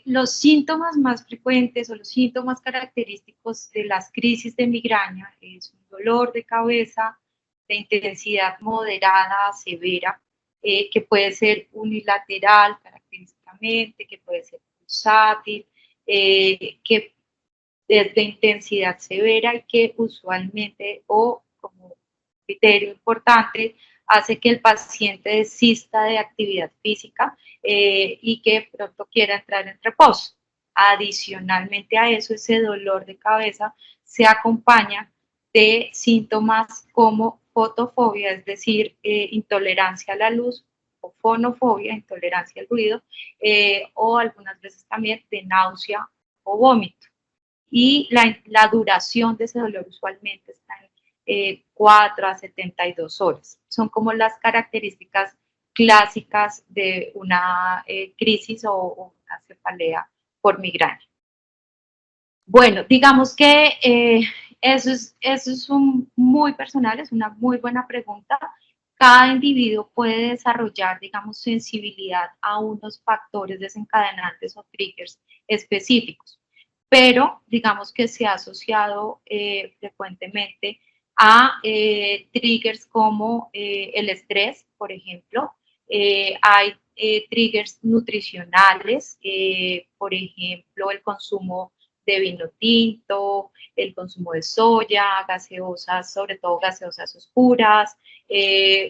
Los síntomas más frecuentes o los síntomas característicos de las crisis de migraña es un dolor de cabeza de intensidad moderada a severa, que puede ser unilateral característicamente, que puede ser pulsátil, que es de intensidad severa y que usualmente o como criterio importante hace que el paciente desista de actividad física y que pronto quiera entrar en reposo. Adicionalmente a eso, ese dolor de cabeza se acompaña de síntomas como fotofobia, es decir, intolerancia a la luz, o fonofobia, intolerancia al ruido, o algunas veces también de náusea o vómito. Y la duración de ese dolor usualmente está en 4 a 72 horas. Son como las características clásicas de una crisis o una cefalea por migraña. Bueno, digamos que eso es muy personal, es una muy buena pregunta. Cada individuo puede desarrollar, digamos, sensibilidad a unos factores desencadenantes o triggers específicos, pero digamos que se ha asociado frecuentemente a triggers como el estrés, por ejemplo. Hay triggers nutricionales, por ejemplo, el consumo de vino tinto, el consumo de soya, gaseosas, sobre todo gaseosas oscuras,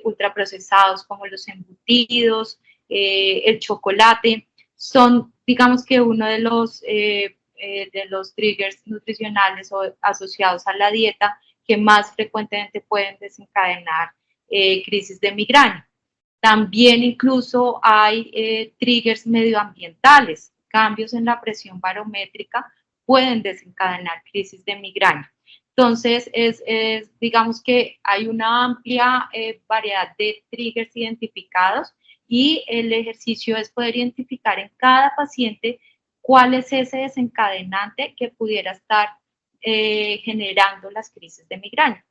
ultraprocesados como los embutidos, el chocolate, son, digamos que uno de los triggers nutricionales o asociados a la dieta que más frecuentemente pueden desencadenar crisis de migraña. También incluso hay triggers medioambientales, cambios en la presión barométrica pueden desencadenar crisis de migraña. Entonces, digamos que hay una amplia variedad de triggers identificados y el ejercicio es poder identificar en cada paciente cuál es ese desencadenante que pudiera estar generando las crisis de migraña.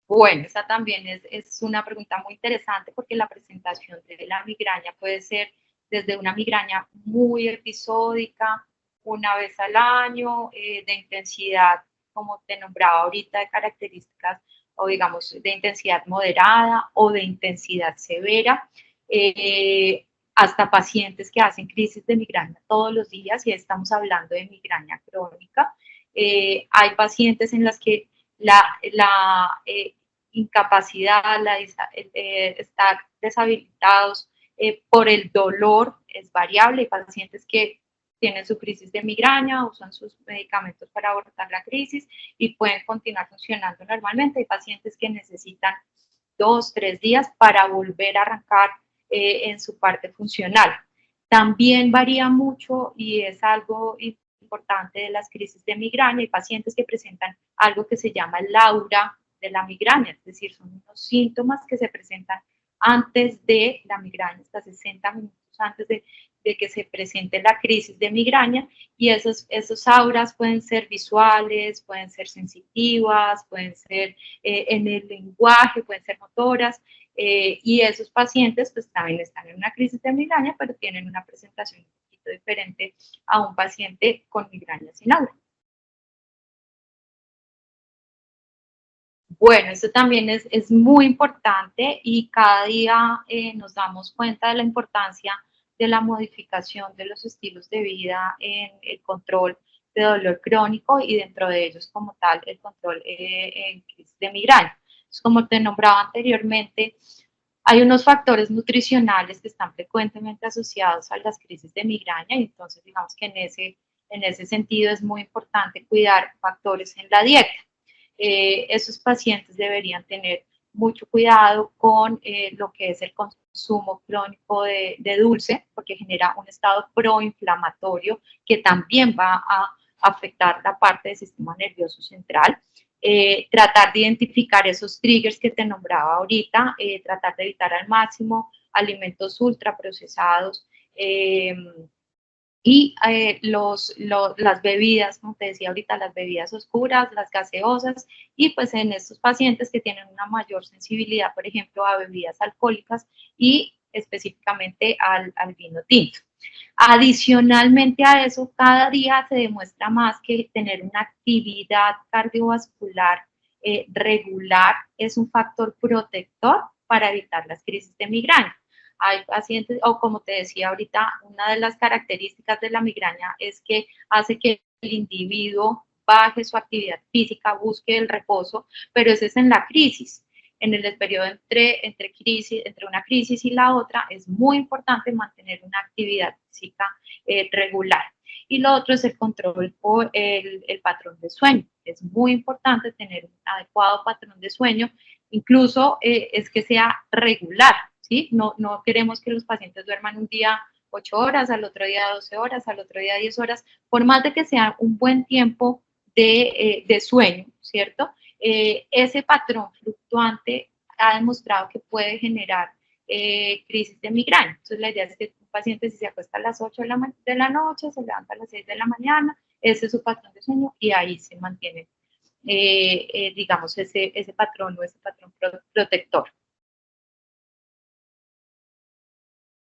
Bueno, esa también es una pregunta muy interesante porque la presentación de la migraña puede ser desde una migraña muy episódica, una vez al año, de intensidad, como te nombraba ahorita, de características o digamos de intensidad moderada o de intensidad severa, hasta pacientes que hacen crisis de migraña todos los días y estamos hablando de migraña crónica. Hay pacientes en las que la incapacidad, estar deshabilitados por el dolor es variable. Hay pacientes que tienen su crisis de migraña, usan sus medicamentos para abordar la crisis y pueden continuar funcionando normalmente. Hay pacientes que necesitan 2, 3 días para volver a arrancar en su parte funcional. También varía mucho y es algo importante de las crisis de migraña. Hay pacientes que presentan algo que se llama el aura de la migraña, es decir, son unos síntomas que se presentan antes de la migraña, hasta 60 minutos antes de que se presente la crisis de migraña, y esos auras pueden ser visuales, pueden ser sensitivas, pueden ser en el lenguaje, pueden ser motoras, y esos pacientes pues también están en una crisis de migraña, pero tienen una presentación un poquito diferente a un paciente con migraña sin aura. Bueno, eso también es muy importante y cada día nos damos cuenta de la importancia de la modificación de los estilos de vida en el control de dolor crónico y dentro de ellos como tal el control en crisis de migraña. Entonces, como te nombraba anteriormente, hay unos factores nutricionales que están frecuentemente asociados a las crisis de migraña y entonces digamos que en ese sentido es muy importante cuidar factores en la dieta. Esos pacientes deberían tener mucho cuidado con lo que es el consumo crónico de dulce, porque genera un estado proinflamatorio que también va a afectar la parte del sistema nervioso central. Tratar de identificar esos triggers que te nombraba ahorita, tratar de evitar al máximo alimentos ultraprocesados, y las bebidas, como te decía ahorita, las bebidas oscuras, las gaseosas, y pues en estos pacientes que tienen una mayor sensibilidad, por ejemplo, a bebidas alcohólicas y específicamente al vino tinto. Adicionalmente a eso, cada día se demuestra más que tener una actividad cardiovascular regular es un factor protector para evitar las crisis de migraña. Hay pacientes, o como te decía ahorita, una de las características de la migraña es que hace que el individuo baje su actividad física, busque el reposo, pero ese es en la crisis. En el periodo entre una crisis y la otra, es muy importante mantener una actividad física regular. Y lo otro es el control por el patrón de sueño. Es muy importante tener un adecuado patrón de sueño, incluso es que sea regular, ¿sí? No queremos que los pacientes duerman un día 8 horas, al otro día 12 horas, al otro día 10 horas, por más de que sea un buen tiempo de sueño, ¿cierto? Ese patrón fluctuante ha demostrado que puede generar crisis de migraña. Entonces, la idea es que un paciente, si se acuesta a las 8 de la noche, se levanta a las 6 de la mañana, ese es su patrón de sueño y ahí se mantiene, digamos, ese patrón o ese patrón protector.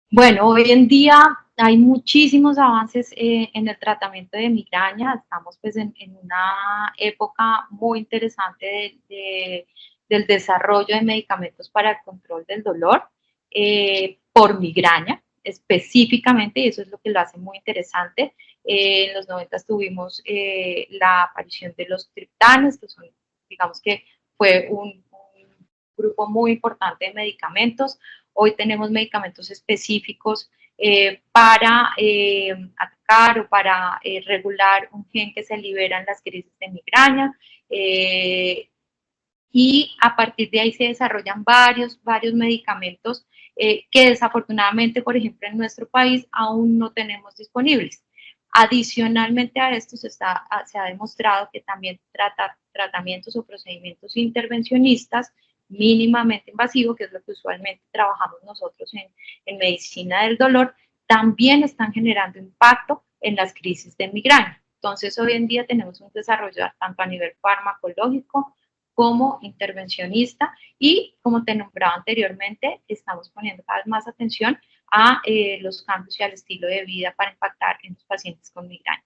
Bueno, hoy en día hay muchísimos avances en el tratamiento de migraña. Estamos pues en una época muy interesante del desarrollo de medicamentos para el control del dolor por migraña específicamente, y eso es lo que lo hace muy interesante. En los 90 tuvimos la aparición de los triptanes, que son, digamos que fue un grupo muy importante de medicamentos. Hoy tenemos medicamentos específicos para atacar o para regular un gen que se libera en las crisis de migraña. Y a partir de ahí se desarrollan varios medicamentos que desafortunadamente, por ejemplo, en nuestro país aún no tenemos disponibles. Adicionalmente a esto se ha demostrado que también tratamientos o procedimientos intervencionistas mínimamente invasivos, que es lo que usualmente trabajamos nosotros en medicina del dolor, también están generando impacto en las crisis de migraña. Entonces, hoy en día tenemos un desarrollo tanto a nivel farmacológico como intervencionista y, como te nombraba anteriormente, estamos poniendo cada vez más atención a los cambios y al estilo de vida para impactar en los pacientes con migraña.